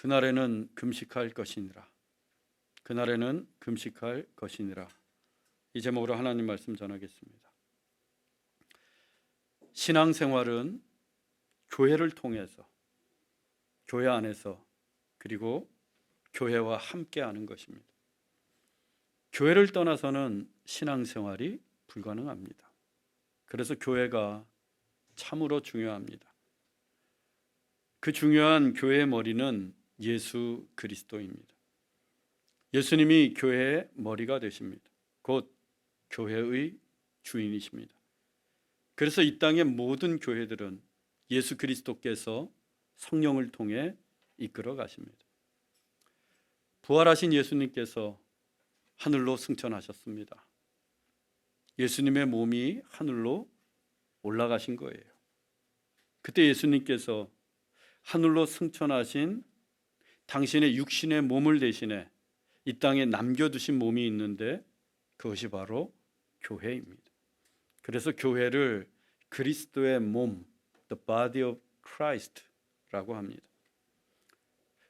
그날에는 금식할 것이니라. 그날에는 금식할 것이니라. 이 제목으로 하나님 말씀 전하겠습니다. 신앙생활은 교회를 통해서, 교회 안에서, 그리고 교회와 함께하는 것입니다. 교회를 떠나서는 신앙생활이 불가능합니다. 그래서 교회가 참으로 중요합니다. 그 중요한 교회의 머리는 예수 그리스도입니다. 예수님이 교회의 머리가 되십니다. 곧 교회의 주인이십니다. 그래서 이 땅의 모든 교회들은 예수 그리스도께서 성령을 통해 이끌어 가십니다. 부활하신 예수님께서 하늘로 승천하셨습니다. 예수님의 몸이 하늘로 올라가신 거예요. 그때 예수님께서 하늘로 승천하신 당신의 육신의 몸을 대신해 이 땅에 남겨두신 몸이 있는데 그것이 바로 교회입니다. 그래서 교회를 그리스도의 몸, the body of Christ라고 합니다.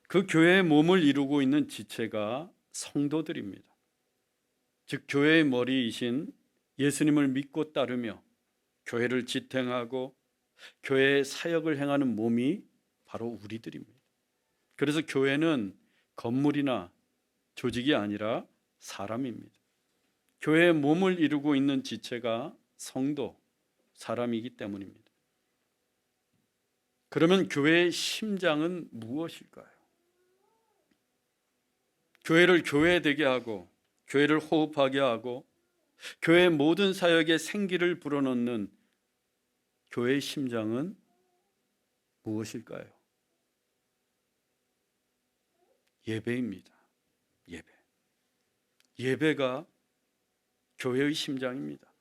그 교회의 몸을 이루고 있는 지체가 성도들입니다. 즉 교회의 머리이신 예수님을 믿고 따르며 교회를 지탱하고 교회의 사역을 행하는 몸이 바로 우리들입니다. 그래서 교회는 건물이나 조직이 아니라 사람입니다. 교회의 몸을 이루고 있는 지체가 성도, 사람이기 때문입니다. 그러면 교회의 심장은 무엇일까요? 교회를 교회되게 하고 교회를 호흡하게 하고 교회의 모든 사역에 생기를 불어넣는 교회의 심장은 무엇일까요? 예배입니다. 예배. 예배가 교회의 심장입니다.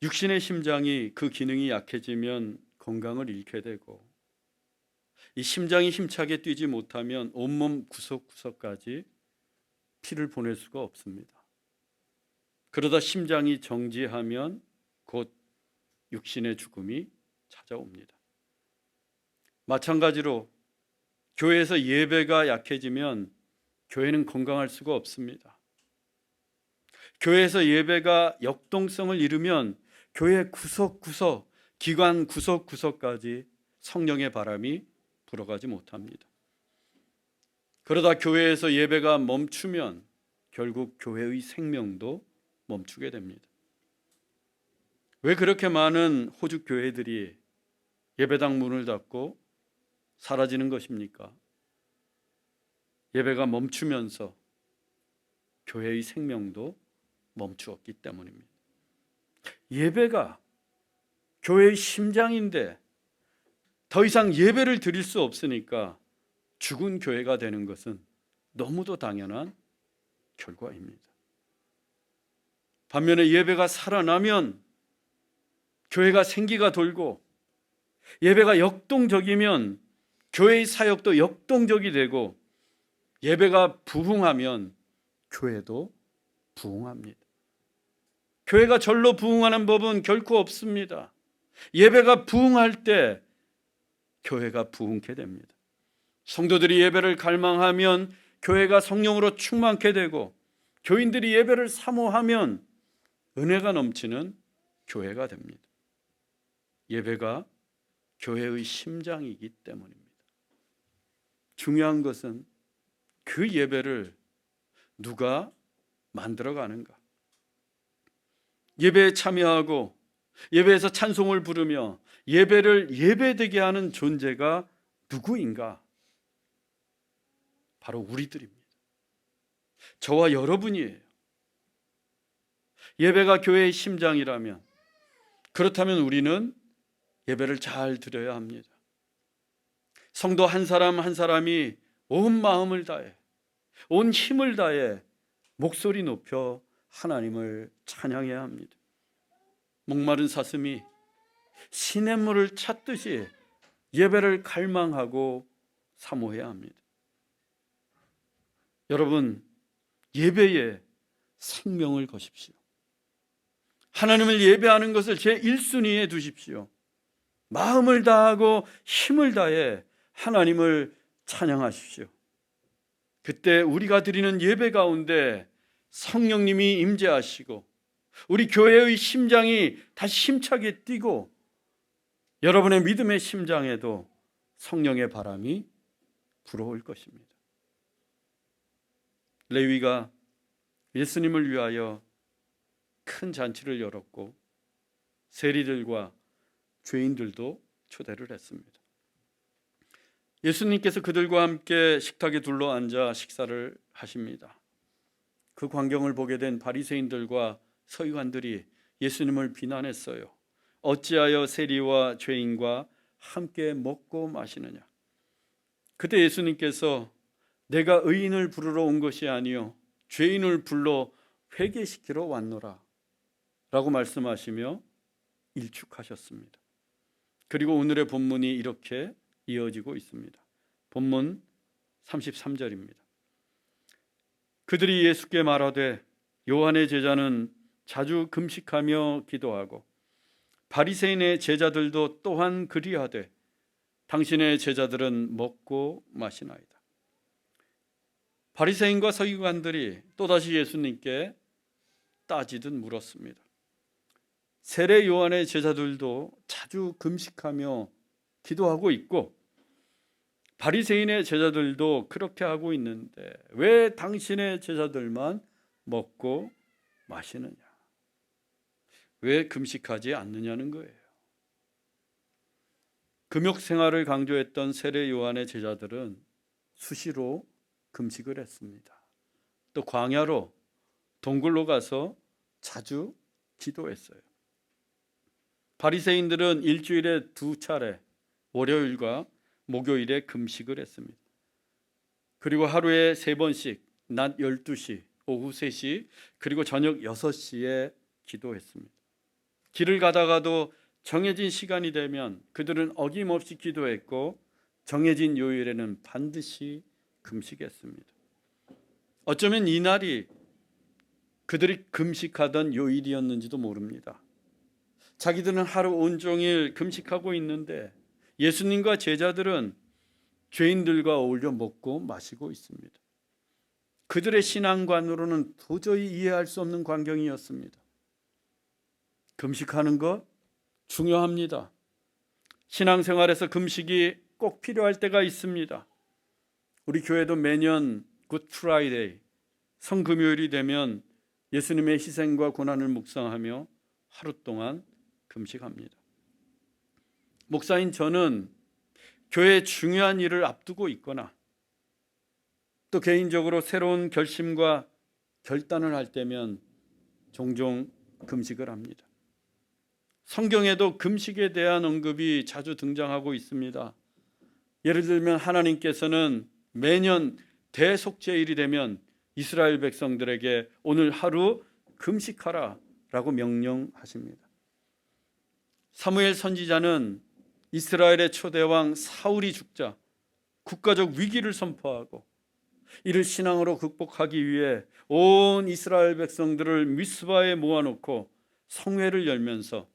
육신의 심장이 그 기능이 약해지면 건강을 잃게 되고 이 심장이 힘차게 뛰지 못하면 온몸 구석구석까지 피를 보낼 수가 없습니다. 그러다 심장이 정지하면 곧 육신의 죽음이 찾아옵니다. 마찬가지로 교회에서 예배가 약해지면 교회는 건강할 수가 없습니다. 교회에서 예배가 역동성을 잃으면 교회 구석구석, 기관 구석구석까지 성령의 바람이 불어가지 못합니다. 그러다 교회에서 예배가 멈추면 결국 교회의 생명도 멈추게 됩니다. 왜 그렇게 많은 호주 교회들이 예배당 문을 닫고 사라지는 것입니까? 예배가 멈추면서 교회의 생명도 멈추었기 때문입니다. 예배가 교회의 심장인데 더 이상 예배를 드릴 수 없으니까 죽은 교회가 되는 것은 너무도 당연한 결과입니다. 반면에 예배가 살아나면 교회가 생기가 돌고 예배가 역동적이면 교회의 사역도 역동적이 되고 예배가 부흥하면 교회도 부흥합니다. 교회가 절로 부흥하는 법은 결코 없습니다. 예배가 부흥할 때 교회가 부흥케 됩니다. 성도들이 예배를 갈망하면 교회가 성령으로 충만케 되고 교인들이 예배를 사모하면 은혜가 넘치는 교회가 됩니다. 예배가 교회의 심장이기 때문입니다. 중요한 것은 그 예배를 누가 만들어가는가? 예배에 참여하고 예배에서 찬송을 부르며 예배를 예배되게 하는 존재가 누구인가? 바로 우리들입니다. 저와 여러분이에요. 예배가 교회의 심장이라면 그렇다면 우리는 예배를 잘 드려야 합니다. 성도 한 사람 한 사람이 온 마음을 다해 온 힘을 다해 목소리 높여 하나님을 찬양해야 합니다. 목마른 사슴이 시냇물을 찾듯이 예배를 갈망하고 사모해야 합니다. 여러분, 예배에 생명을 거십시오. 하나님을 예배하는 것을 제1순위에 두십시오. 마음을 다하고 힘을 다해 하나님을 찬양하십시오. 그때 우리가 드리는 예배 가운데 성령님이 임재하시고 우리 교회의 심장이 다시 힘차게 뛰고 여러분의 믿음의 심장에도 성령의 바람이 불어올 것입니다. 레위가 예수님을 위하여 큰 잔치를 열었고 세리들과 죄인들도 초대를 했습니다. 예수님께서 그들과 함께 식탁에 둘러앉아 식사를 하십니다. 그 광경을 보게 된 바리새인들과 서기관들이 예수님을 비난했어요. 어찌하여 세리와 죄인과 함께 먹고 마시느냐. 그때 예수님께서 내가 의인을 부르러 온 것이 아니요 죄인을 불러 회개시키러 왔노라 라고 말씀하시며 일축하셨습니다. 그리고 오늘의 본문이 이렇게 이어지고 있습니다. 본문 33절입니다. 그들이 예수께 말하되 요한의 제자는 자주 금식하며 기도하고 바리새인의 제자들도 또한 그리하되 당신의 제자들은 먹고 마시나이다. 바리새인과 서기관들이 또다시 예수님께 따지듯 물었습니다. 세례 요한의 제자들도 자주 금식하며 기도하고 있고 바리새인의 제자들도 그렇게 하고 있는데 왜 당신의 제자들만 먹고 마시느냐? 왜 금식하지 않느냐는 거예요. 금욕 생활을 강조했던 세례 요한의 제자들은 수시로 금식을 했습니다. 또 광야로 동굴로 가서 자주 기도했어요. 바리새인들은 일주일에 2차례 월요일과 목요일에 금식을 했습니다. 그리고 하루에 3번씩 낮 12시, 오후 3시, 그리고 저녁 6시에 기도했습니다. 길을 가다가도 정해진 시간이 되면 그들은 어김없이 기도했고 정해진 요일에는 반드시 금식했습니다. 어쩌면 이날이 그들이 금식하던 요일이었는지도 모릅니다. 자기들은 하루 온종일 금식하고 있는데 예수님과 제자들은 죄인들과 어울려 먹고 마시고 있습니다. 그들의 신앙관으로는 도저히 이해할 수 없는 광경이었습니다. 금식하는 것 중요합니다. 신앙생활에서 금식이 꼭 필요할 때가 있습니다. 우리 교회도 매년 굿 프라이데이, 성금요일이 되면 예수님의 희생과 고난을 묵상하며 하루 동안 금식합니다. 목사인 저는 교회의 중요한 일을 앞두고 있거나 또 개인적으로 새로운 결심과 결단을 할 때면 종종 금식을 합니다. 성경에도 금식에 대한 언급이 자주 등장하고 있습니다. 예를 들면 하나님께서는 매년 대속죄일이 되면 이스라엘 백성들에게 오늘 하루 금식하라 라고 명령하십니다. 사무엘 선지자는 이스라엘의 초대왕 사울이 죽자 국가적 위기를 선포하고 이를 신앙으로 극복하기 위해 온 이스라엘 백성들을 미스바에 모아놓고 성회를 열면서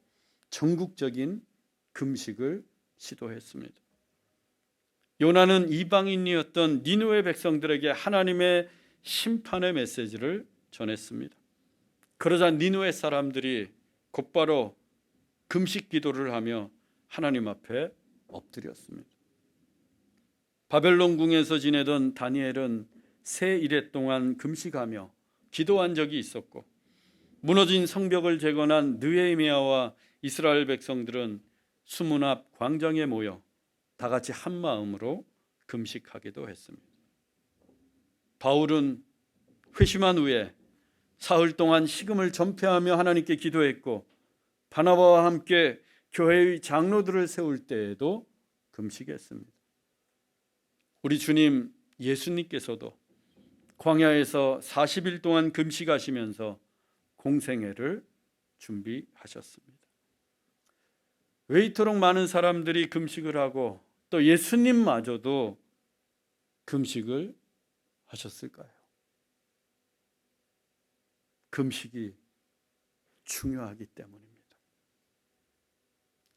전국적인 금식을 시도했습니다. 요나는 이방인이었던 니느웨 백성들에게 하나님의 심판의 메시지를 전했습니다. 그러자 니느웨 사람들이 곧바로 금식 기도를 하며 하나님 앞에 엎드렸습니다. 바벨론 궁에서 지내던 다니엘은 새 일해 동안 금식하며 기도한 적이 있었고 무너진 성벽을 재건한 느헤미야와 이스라엘 백성들은 수문 앞 광장에 모여 다 같이 한 마음으로 금식하기도 했습니다. 바울은 회심한 후에 사흘 동안 식음을 전폐하며 하나님께 기도했고 바나바와 함께 교회의 장로들을 세울 때에도 금식했습니다. 우리 주님 예수님께서도 광야에서 40일 동안 금식하시면서 공생애를 준비하셨습니다. 왜 이토록 많은 사람들이 금식을 하고 또 예수님마저도 금식을 하셨을까요? 금식이 중요하기 때문입니다.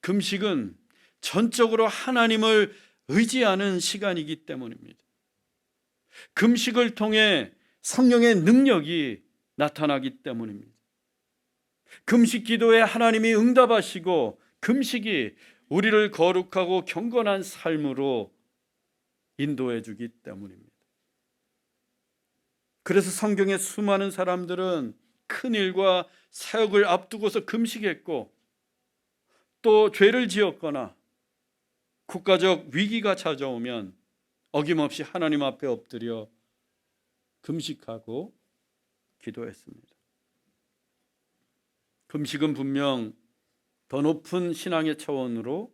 금식은 전적으로 하나님을 의지하는 시간이기 때문입니다. 금식을 통해 성령의 능력이 나타나기 때문입니다. 금식 기도에 하나님이 응답하시고 금식이 우리를 거룩하고 경건한 삶으로 인도해 주기 때문입니다. 그래서 성경의 수많은 사람들은 큰 일과 사역을 앞두고서 금식했고, 또 죄를 지었거나 국가적 위기가 찾아오면 어김없이 하나님 앞에 엎드려 금식하고 기도했습니다. 금식은 분명 더 높은 신앙의 차원으로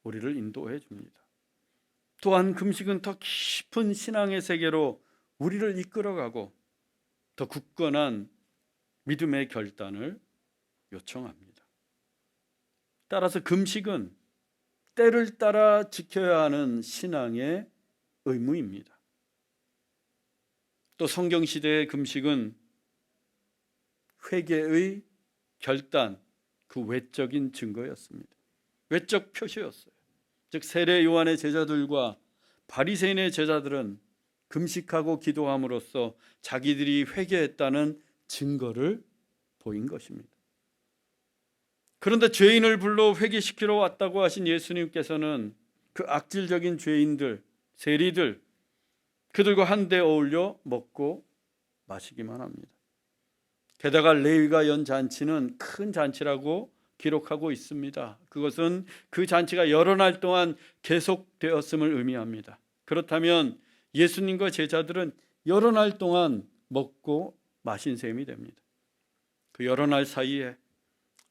우리를 인도해 줍니다. 또한 금식은 더 깊은 신앙의 세계로 우리를 이끌어가고 더 굳건한 믿음의 결단을 요청합니다. 따라서 금식은 때를 따라 지켜야 하는 신앙의 의무입니다. 또 성경시대의 금식은 회개의 결단, 그 외적인 증거였습니다. 외적 표시였어요. 즉 세례 요한의 제자들과 바리새인의 제자들은 금식하고 기도함으로써 자기들이 회개했다는 증거를 보인 것입니다. 그런데 죄인을 불러 회개시키러 왔다고 하신 예수님께서는 그 악질적인 죄인들, 세리들, 그들과 한데 어울려 먹고 마시기만 합니다. 게다가 레위가 연 잔치는 큰 잔치라고 기록하고 있습니다. 그것은 그 잔치가 여러 날 동안 계속되었음을 의미합니다. 그렇다면 예수님과 제자들은 여러 날 동안 먹고 마신 셈이 됩니다. 그 여러 날 사이에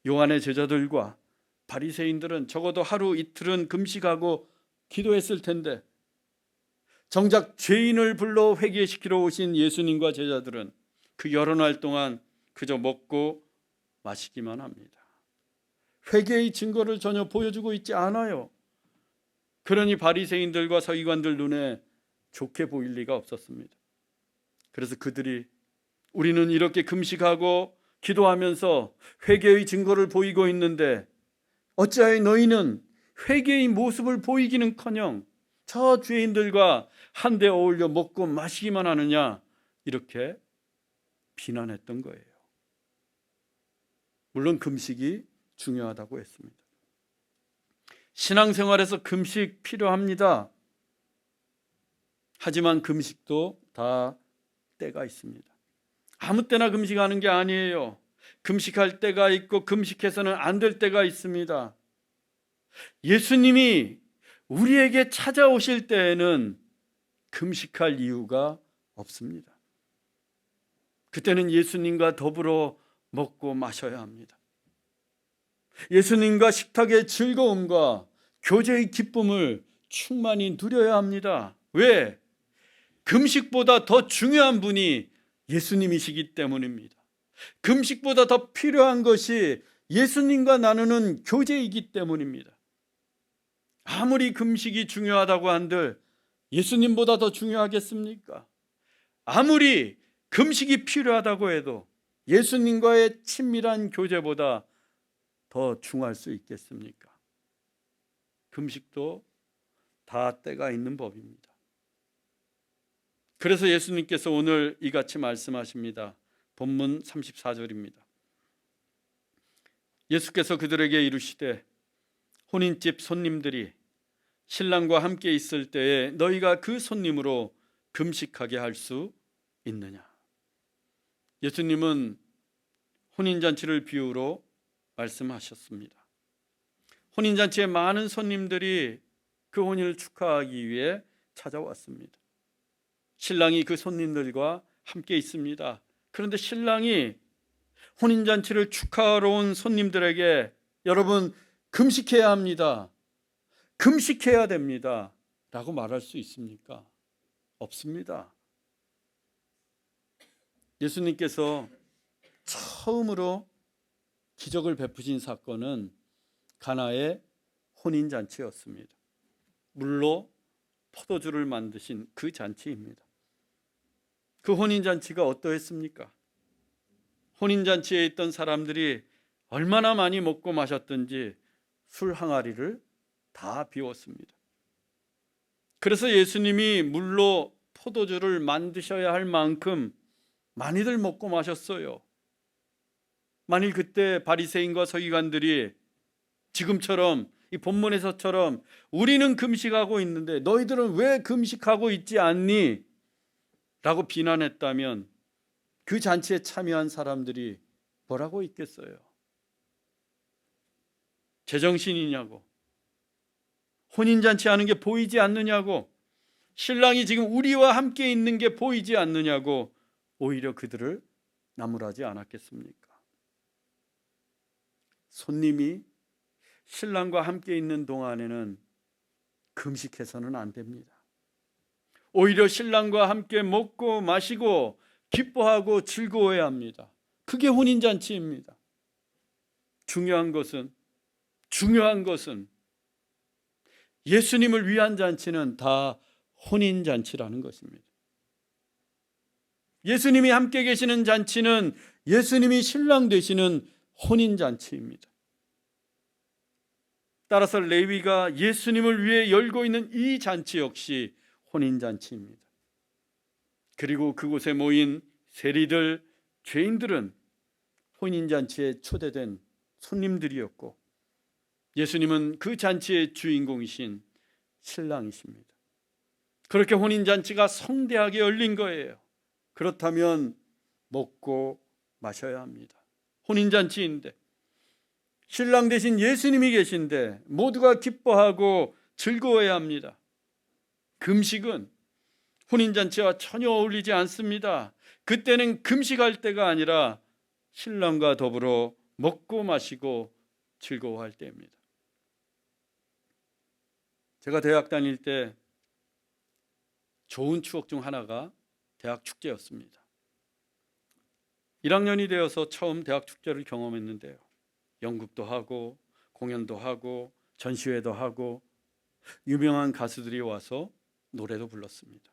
요한의 제자들과 바리새인들은 적어도 하루 이틀은 금식하고 기도했을 텐데, 정작 죄인을 불러 회개시키러 오신 예수님과 제자들은 그 여러 날 동안 그저 먹고 마시기만 합니다. 회개의 증거를 전혀 보여주고 있지 않아요. 그러니 바리새인들과 서기관들 눈에 좋게 보일 리가 없었습니다. 그래서 그들이 우리는 이렇게 금식하고 기도하면서 회개의 증거를 보이고 있는데 어찌하여 너희는 회개의 모습을 보이기는커녕 저 죄인들과 한데 어울려 먹고 마시기만 하느냐, 이렇게 비난했던 거예요. 물론 금식이 중요하다고 했습니다. 신앙생활에서 금식 필요합니다. 하지만 금식도 다 때가 있습니다. 아무 때나 금식하는 게 아니에요. 금식할 때가 있고 금식해서는 안 될 때가 있습니다. 예수님이 우리에게 찾아오실 때에는 금식할 이유가 없습니다. 그때는 예수님과 더불어 먹고 마셔야 합니다. 예수님과 식탁의 즐거움과 교제의 기쁨을 충만히 누려야 합니다. 왜? 금식보다 더 중요한 분이 예수님이시기 때문입니다. 금식보다 더 필요한 것이 예수님과 나누는 교제이기 때문입니다. 아무리 금식이 중요하다고 한들 예수님보다 더 중요하겠습니까? 아무리 금식이 필요하다고 해도 예수님과의 친밀한 교제보다 더 중요할 수 있겠습니까? 금식도 다 때가 있는 법입니다. 그래서 예수님께서 오늘 이같이 말씀하십니다. 본문 34절입니다. 예수께서 그들에게 이르시되 혼인집 손님들이 신랑과 함께 있을 때에 너희가 그 손님으로 금식하게 할 수 있느냐? 예수님은 혼인잔치를 비유로 말씀하셨습니다. 혼인잔치에 많은 손님들이 그 혼인을 축하하기 위해 찾아왔습니다. 신랑이 그 손님들과 함께 있습니다. 그런데 신랑이 혼인잔치를 축하하러 온 손님들에게 여러분 금식해야 합니다, 금식해야 됩니다 라고 말할 수 있습니까? 없습니다. 예수님께서 처음으로 기적을 베푸신 사건은 가나의 혼인잔치였습니다. 물로 포도주를 만드신 그 잔치입니다. 그 혼인잔치가 어떠했습니까? 혼인잔치에 있던 사람들이 얼마나 많이 먹고 마셨던지 술 항아리를 다 비웠습니다. 그래서 예수님이 물로 포도주를 만드셔야 할 만큼 많이들 먹고 마셨어요. 만일 그때 바리새인과 서기관들이 지금처럼 이 본문에서처럼 우리는 금식하고 있는데 너희들은 왜 금식하고 있지 않니? 라고 비난했다면 그 잔치에 참여한 사람들이 뭐라고 있겠어요? 제정신이냐고, 혼인잔치 하는 게 보이지 않느냐고, 신랑이 지금 우리와 함께 있는 게 보이지 않느냐고 오히려 그들을 나무라지 않았겠습니까? 손님이 신랑과 함께 있는 동안에는 금식해서는 안 됩니다. 오히려 신랑과 함께 먹고 마시고 기뻐하고 즐거워해야 합니다. 그게 혼인잔치입니다. 중요한 것은 예수님을 위한 잔치는 다 혼인잔치라는 것입니다. 예수님이 함께 계시는 잔치는 예수님이 신랑 되시는 혼인잔치입니다. 따라서 레위가 예수님을 위해 열고 있는 이 잔치 역시 혼인잔치입니다. 그리고 그곳에 모인 세리들, 죄인들은 혼인잔치에 초대된 손님들이었고 예수님은 그 잔치의 주인공이신 신랑이십니다. 그렇게 혼인잔치가 성대하게 열린 거예요. 그렇다면 먹고 마셔야 합니다. 혼인잔치인데 신랑 대신 예수님이 계신데 모두가 기뻐하고 즐거워해야 합니다. 금식은 혼인잔치와 전혀 어울리지 않습니다. 그때는 금식할 때가 아니라 신랑과 더불어 먹고 마시고 즐거워할 때입니다. 제가 대학 다닐 때 좋은 추억 중 하나가 대학 축제였습니다. 1학년이 되어서 처음 대학 축제를 경험했는데요. 연극도 하고 공연도 하고 전시회도 하고 유명한 가수들이 와서 노래도 불렀습니다.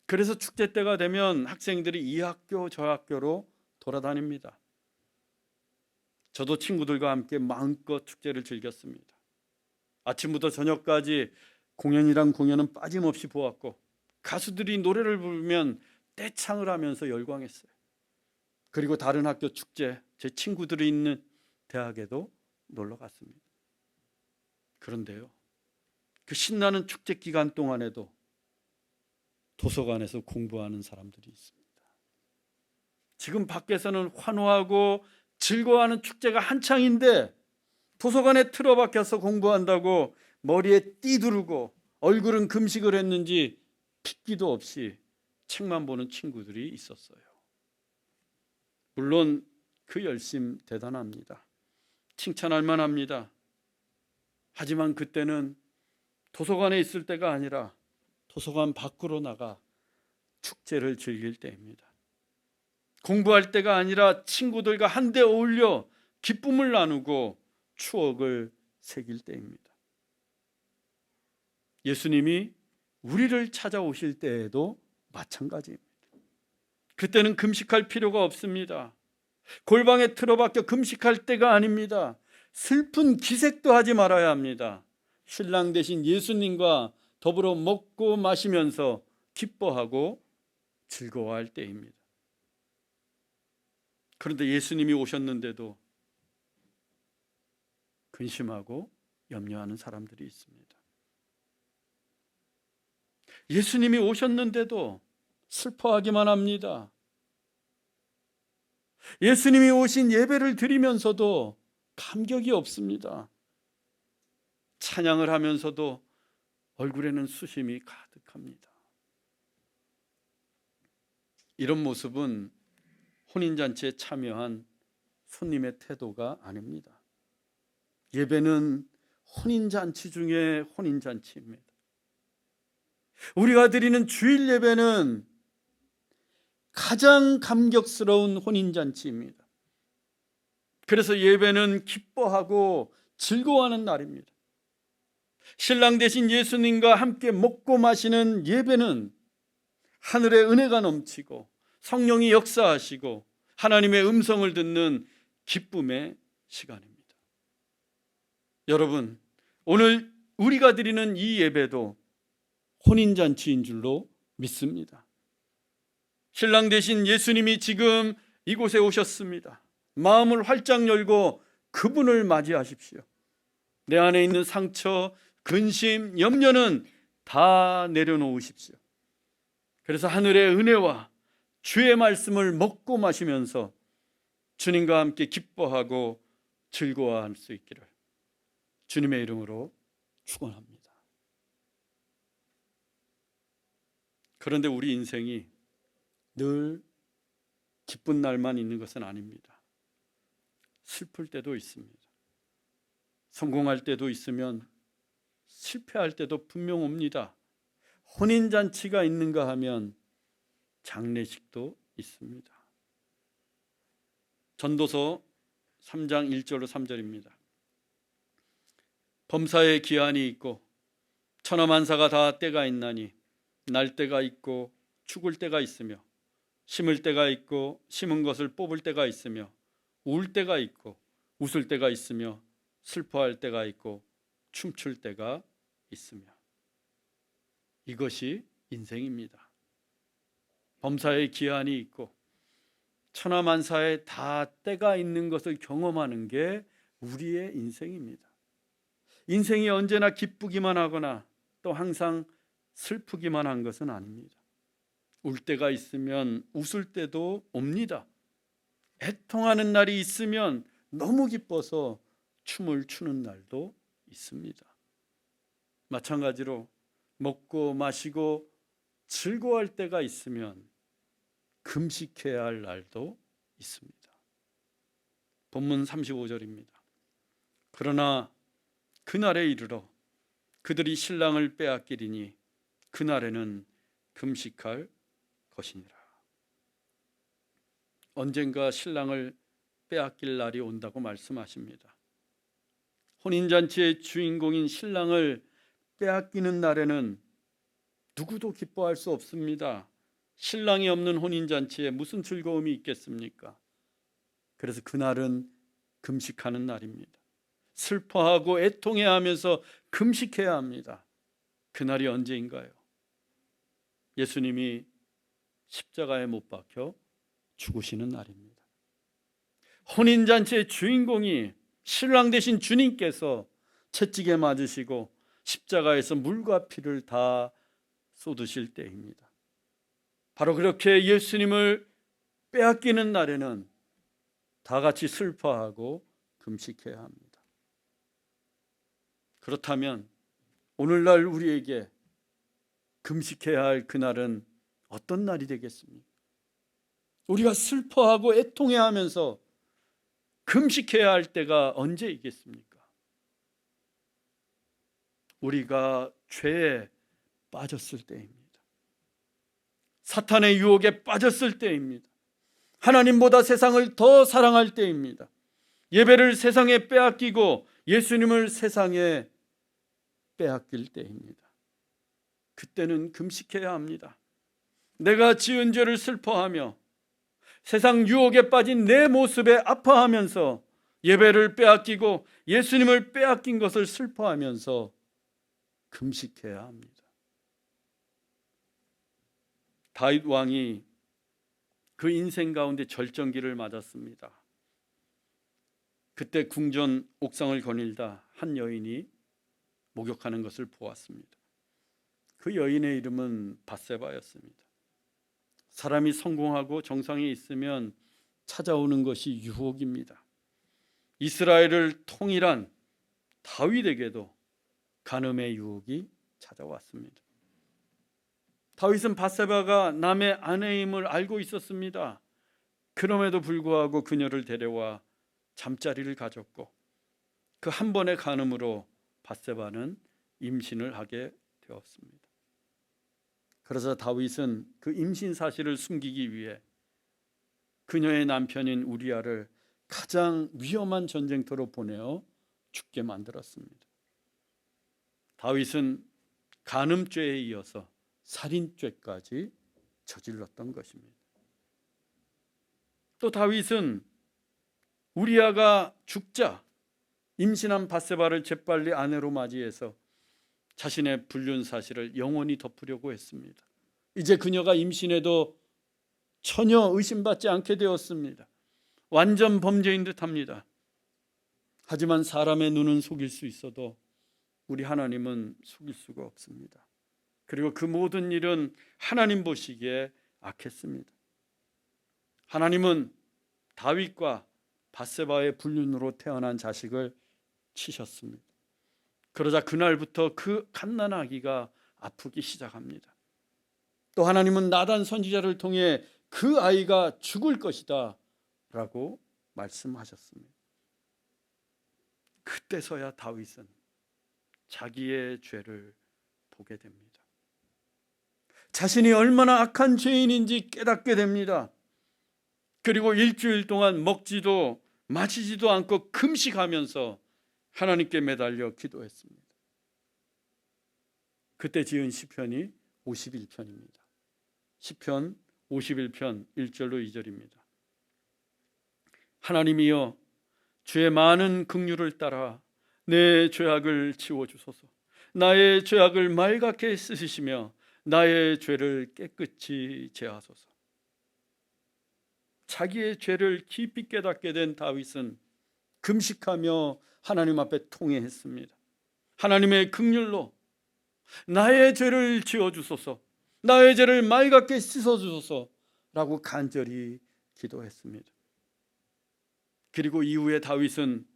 그래서 축제 때가 되면 학생들이 이 학교 저 학교로 돌아다닙니다. 저도 친구들과 함께 마음껏 축제를 즐겼습니다. 아침부터 저녁까지 공연이란 공연은 빠짐없이 보았고 가수들이 노래를 부르면 떼창을 하면서 열광했어요. 그리고 다른 학교 축제, 제 친구들이 있는 대학에도 놀러 갔습니다. 그런데요, 그 신나는 축제 기간 동안에도 도서관에서 공부하는 사람들이 있습니다. 지금 밖에서는 환호하고 즐거워하는 축제가 한창인데 도서관에 틀어박혀서 공부한다고 머리에 띠 두르고 얼굴은 금식을 했는지 핏기도 없이 책만 보는 친구들이 있었어요. 물론 그 열심 대단합니다. 칭찬할 만합니다. 하지만 그때는 도서관에 있을 때가 아니라 도서관 밖으로 나가 축제를 즐길 때입니다. 공부할 때가 아니라 친구들과 한데 어울려 기쁨을 나누고 추억을 새길 때입니다. 예수님이 우리를 찾아오실 때에도 마찬가지입니다. 그때는 금식할 필요가 없습니다. 골방에 틀어박혀 금식할 때가 아닙니다. 슬픈 기색도 하지 말아야 합니다. 신랑 되신 예수님과 더불어 먹고 마시면서 기뻐하고 즐거워할 때입니다. 그런데 예수님이 오셨는데도 근심하고 염려하는 사람들이 있습니다. 예수님이 오셨는데도 슬퍼하기만 합니다. 예수님이 오신 예배를 드리면서도 감격이 없습니다. 찬양을 하면서도 얼굴에는 수심이 가득합니다. 이런 모습은 혼인잔치에 참여한 손님의 태도가 아닙니다. 예배는 혼인잔치 중에 혼인잔치입니다. 우리가 드리는 주일 예배는 가장 감격스러운 혼인잔치입니다. 그래서 예배는 기뻐하고 즐거워하는 날입니다. 신랑 되신 예수님과 함께 먹고 마시는 예배는 하늘의 은혜가 넘치고 성령이 역사하시고 하나님의 음성을 듣는 기쁨의 시간입니다. 여러분, 오늘 우리가 드리는 이 예배도 혼인잔치인 줄로 믿습니다. 신랑 되신 예수님이 지금 이곳에 오셨습니다. 마음을 활짝 열고 그분을 맞이하십시오. 내 안에 있는 상처, 근심, 염려는 다 내려놓으십시오. 그래서 하늘의 은혜와 주의 말씀을 먹고 마시면서 주님과 함께 기뻐하고 즐거워할 수 있기를 주님의 이름으로 축원합니다. 그런데 우리 인생이 늘 기쁜 날만 있는 것은 아닙니다. 슬플 때도 있습니다. 성공할 때도 있으면 실패할 때도 분명 옵니다. 혼인잔치가 있는가 하면 장례식도 있습니다. 전도서 3장 1절로 3절입니다. 범사에 기한이 있고 천하만사가 다 때가 있나니 날 때가 있고 죽을 때가 있으며 심을 때가 있고 심은 것을 뽑을 때가 있으며 울 때가 있고 웃을 때가 있으며 슬퍼할 때가 있고 춤출 때가 있으며 이것이 인생입니다. 범사에 기한이 있고 천하만사에 다 때가 있는 것을 경험하는 게 우리의 인생입니다. 인생이 언제나 기쁘기만 하거나 또 항상 슬프기만 한 것은 아닙니다. 울 때가 있으면 웃을 때도 옵니다. 애통하는 날이 있으면 너무 기뻐서 춤을 추는 날도 있습니다. 마찬가지로 먹고 마시고 즐거워할 때가 있으면 금식해야 할 날도 있습니다. 본문 35절입니다. 그러나 그날에 이르러 그들이 신랑을 빼앗기리니 그날에는 금식할 것이니라. 언젠가 신랑을 빼앗길 날이 온다고 말씀하십니다. 혼인잔치의 주인공인 신랑을 빼앗기는 날에는 누구도 기뻐할 수 없습니다. 신랑이 없는 혼인잔치에 무슨 즐거움이 있겠습니까? 그래서 그날은 금식하는 날입니다. 슬퍼하고 애통해야 하면서 금식해야 합니다. 그날이 언제인가요? 예수님이 십자가에 못 박혀 죽으시는 날입니다. 혼인잔치의 주인공이 신랑 되신 주님께서 채찍에 맞으시고 십자가에서 물과 피를 다 쏟으실 때입니다. 바로 그렇게 예수님을 빼앗기는 날에는 다 같이 슬퍼하고 금식해야 합니다. 그렇다면 오늘날 우리에게 금식해야 할 그날은 어떤 날이 되겠습니까? 우리가 슬퍼하고 애통해야 하면서 금식해야 할 때가 언제이겠습니까? 우리가 죄에 빠졌을 때입니다. 사탄의 유혹에 빠졌을 때입니다. 하나님보다 세상을 더 사랑할 때입니다. 예배를 세상에 빼앗기고 예수님을 세상에 빼앗길 때입니다. 그때는 금식해야 합니다. 내가 지은 죄를 슬퍼하며 세상 유혹에 빠진 내 모습에 아파하면서 예배를 빼앗기고 예수님을 빼앗긴 것을 슬퍼하면서 금식해야 합니다. 다윗 왕이 그 인생 가운데 절정기를 맞았습니다. 그때 궁전 옥상을 거닐다 한 여인이 목욕하는 것을 보았습니다. 그 여인의 이름은 밧세바였습니다. 사람이 성공하고 정상에 있으면 찾아오는 것이 유혹입니다. 이스라엘을 통일한 다윗에게도 간음의 유혹이 찾아왔습니다. 다윗은 밧세바가 남의 아내임을 알고 있었습니다. 그럼에도 불구하고 그녀를 데려와 잠자리를 가졌고 그 한 번의 간음으로 밧세바는 임신을 하게 되었습니다. 그래서 다윗은 그 임신 사실을 숨기기 위해 그녀의 남편인 우리아를 가장 위험한 전쟁터로 보내어 죽게 만들었습니다. 다윗은 간음죄에 이어서 살인죄까지 저질렀던 것입니다. 또 다윗은 우리아가 죽자 임신한 밧세바를 재빨리 아내로 맞이해서 자신의 불륜 사실을 영원히 덮으려고 했습니다. 이제 그녀가 임신해도 전혀 의심받지 않게 되었습니다. 완전 범죄인 듯합니다. 하지만 사람의 눈은 속일 수 있어도 우리 하나님은 속일 수가 없습니다. 그리고 그 모든 일은 하나님 보시기에 악했습니다. 하나님은 다윗과 밧세바의 불륜으로 태어난 자식을 치셨습니다. 그러자 그날부터 그 갓난아기가 아프기 시작합니다. 또 하나님은 나단 선지자를 통해 그 아이가 죽을 것이다 라고 말씀하셨습니다. 그때서야 다윗은 자기의 죄를 보게 됩니다. 자신이 얼마나 악한 죄인인지 깨닫게 됩니다. 그리고 일주일 동안 먹지도 마시지도 않고 금식하면서 하나님께 매달려 기도했습니다. 그때 지은 시편이 51편입니다. 시편 51편 1절로 2절입니다. 하나님이여, 주의 많은 긍휼을 따라 내 죄악을 지워주소서. 나의 죄악을 말갛게 씻으시며 나의 죄를 깨끗이 제하소서. 자기의 죄를 깊이 깨닫게 된 다윗은 금식하며 하나님 앞에 통회했습니다. 하나님의 긍휼로 나의 죄를 지어주소서, 나의 죄를 말갛게 씻어주소서 라고 간절히 기도했습니다. 그리고 이후에 다윗은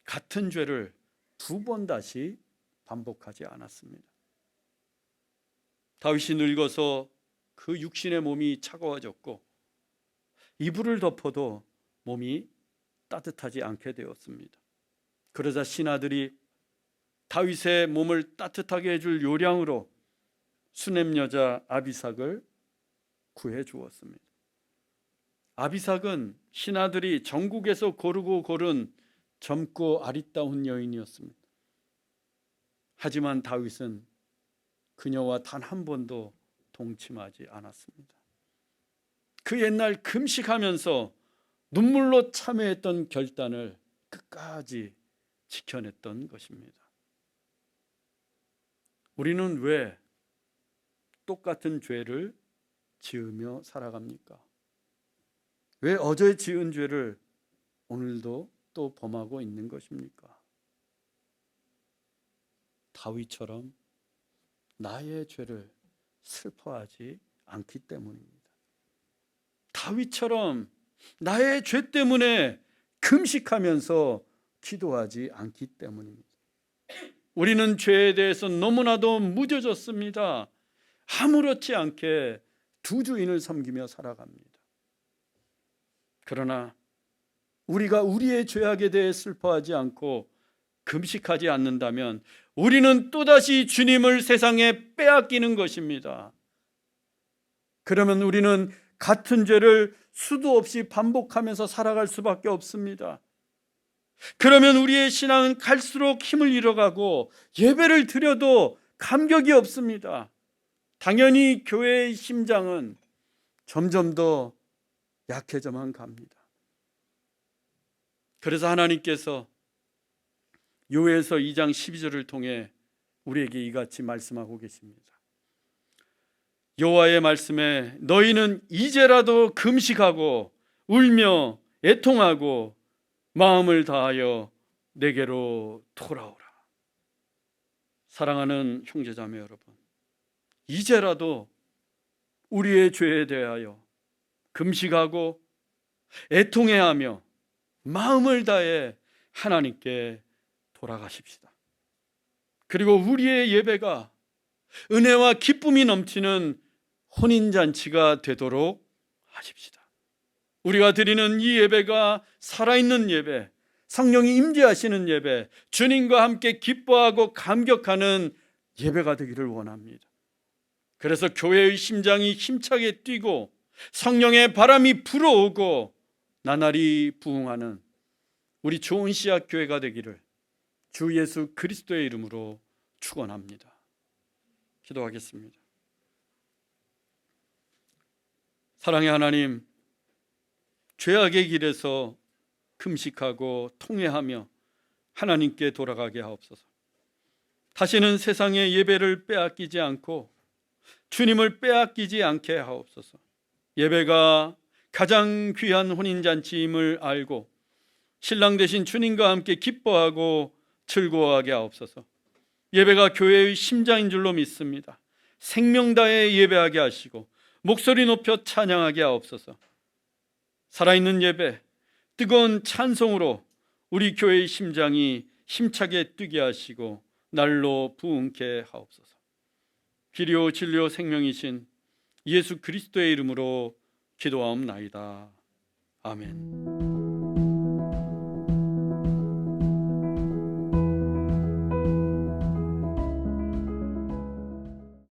같은 죄를 2번 다시 반복하지 않았습니다. 다윗이 늙어서 그 육신의 몸이 차가워졌고 이불을 덮어도 몸이 따뜻하지 않게 되었습니다. 그러자 신하들이 다윗의 몸을 따뜻하게 해줄 요량으로 수넴 여자 아비삭을 구해 주었습니다. 아비삭은 신하들이 전국에서 고르고 고른 젊고 아리따운 여인이었습니다. 하지만 다윗은 그녀와 단 한 번도 동침하지 않았습니다. 그 옛날 금식하면서 눈물로 참회했던 결단을 끝까지 지켜냈던 것입니다. 우리는 왜 똑같은 죄를 지으며 살아갑니까? 왜 어제 지은 죄를 오늘도 또 범하고 있는 것입니까? 다윗처럼 나의 죄를 슬퍼하지 않기 때문입니다. 다윗처럼 나의 죄 때문에 금식하면서 기도하지 않기 때문입니다. 우리는 죄에 대해서 너무나도 무뎌졌습니다. 아무렇지 않게 두 주인을 섬기며 살아갑니다. 그러나 우리가 우리의 죄악에 대해 슬퍼하지 않고 금식하지 않는다면 우리는 또다시 주님을 세상에 빼앗기는 것입니다. 그러면 우리는 같은 죄를 수도 없이 반복하면서 살아갈 수밖에 없습니다. 그러면 우리의 신앙은 갈수록 힘을 잃어가고 예배를 드려도 감격이 없습니다. 당연히 교회의 심장은 점점 더 약해져만 갑니다. 그래서 하나님께서 요엘서 2장 12절을 통해 우리에게 이같이 말씀하고 계십니다. 여호와의 말씀에 너희는 이제라도 금식하고 울며 애통하고 마음을 다하여 내게로 돌아오라. 사랑하는 형제자매 여러분, 이제라도 우리의 죄에 대하여 금식하고 애통해하며 마음을 다해 하나님께 돌아가십시다. 그리고 우리의 예배가 은혜와 기쁨이 넘치는 혼인잔치가 되도록 하십시다. 우리가 드리는 이 예배가 살아있는 예배, 성령이 임재하시는 예배, 주님과 함께 기뻐하고 감격하는 예배가 되기를 원합니다. 그래서 교회의 심장이 힘차게 뛰고 성령의 바람이 불어오고 나날이 부흥하는 우리 좋은 씨앗 교회가 되기를 주 예수 그리스도의 이름으로 축원합니다. 기도하겠습니다. 사랑의 하나님, 죄악의 길에서 금식하고 통회하며 하나님께 돌아가게 하옵소서. 다시는 세상의 예배를 빼앗기지 않고 주님을 빼앗기지 않게 하옵소서. 예배가 가장 귀한 혼인잔치임을 알고 신랑 되신 주님과 함께 기뻐하고 즐거워하게 하옵소서. 예배가 교회의 심장인 줄로 믿습니다. 생명 다해 예배하게 하시고 목소리 높여 찬양하게 하옵소서. 살아있는 예배, 뜨거운 찬송으로 우리 교회의 심장이 힘차게 뛰게 하시고 날로 부흥케 하옵소서. 길이요 진리요 생명이신 예수 그리스도의 이름으로 기도하옵나이다. 아멘.